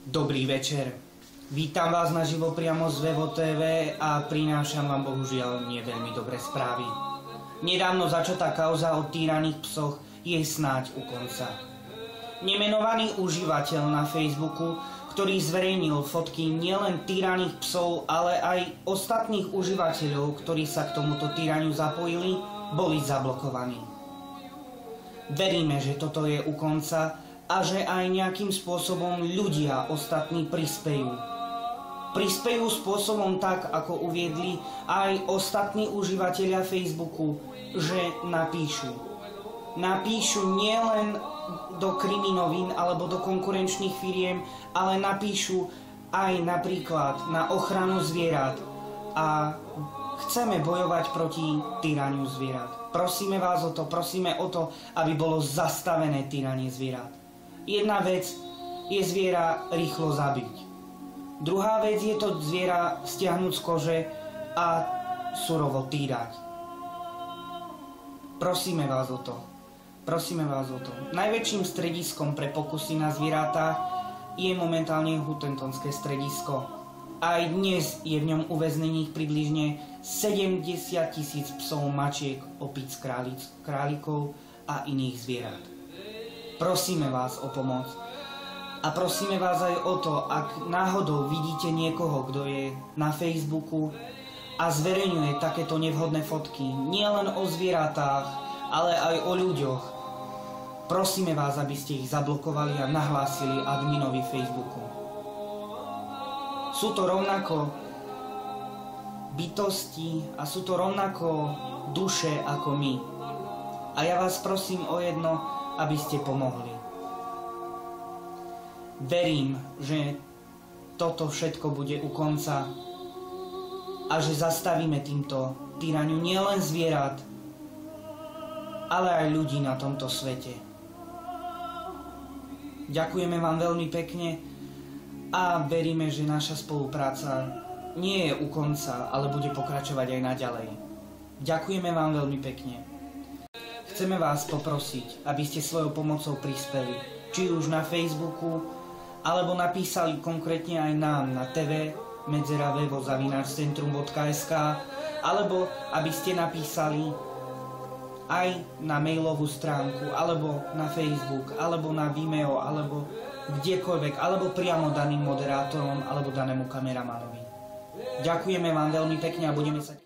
Dobrý večer. Vítam vás naživo priamo z Vevo TV a prinášam vám bohužiaľ nie veľmi dobré správy. Nedávno začatá kauza o týraných psoch je snáď u konca. Nemenovaný užívateľ na Facebooku, ktorý zverejnil fotky nielen týraných psov, ale aj ostatných užívateľov, ktorí sa k tomuto týraniu zapojili, boli zablokovaní. Veríme, že toto je u konca a že aj nejakým spôsobom ľudia ostatní prispejú. Prispejú spôsobom tak, ako uviedli aj ostatní užívateľia Facebooku, že napíšu. Napíšu nielen do kriminovín alebo do konkurenčných firiem, ale napíšu aj napríklad na ochranu zvierat a chceme bojovať proti týraniu zvierat. Prosíme vás o to, prosíme o to, aby bolo zastavené týranie zvierat. Jedna vec je zviera rýchlo zabiť. Druhá vec je to zviera stiahnuť z kože a surovo týrať. Prosíme vás o to. Prosíme vás o to. Najväčším strediskom pre pokusy na zvieratá je momentálne Hutentonské stredisko. Aj dnes je v ňom uväznených približne 70 000 psov, mačiek, opíc, králikov a iných zvierat. Prosíme vás o pomoc. A prosíme vás aj o to, ak náhodou vidíte niekoho, kto je na Facebooku a zverejňuje takéto nevhodné fotky, nielen o zvieratách, ale aj o ľuďoch, prosíme vás, aby ste ich zablokovali a nahlásili adminovi Facebooku. Sú to rovnako bytosti a sú to rovnako duše ako my. A ja vás prosím o jedno, aby ste pomohli. Verím, že toto všetko bude u konca a že zastavíme týmto týraniu nielen zvierat, ale aj ľudí na tomto svete. Ďakujeme vám veľmi pekne a veríme, že naša spolupráca nie je u konca, ale bude pokračovať aj naďalej. Ďakujeme vám veľmi pekne. Chceme vás poprosiť, aby ste svojou pomocou prispeli, či už na Facebooku, alebo napísali konkrétne aj nám na tv@vevo@centrum.sk, alebo aby ste napísali aj na mailovú stránku, alebo na Facebook, alebo na Vimeo, alebo kdekoľvek, alebo priamo daným moderátorom, alebo danému kameramanovi. Ďakujeme vám veľmi pekne a budeme sa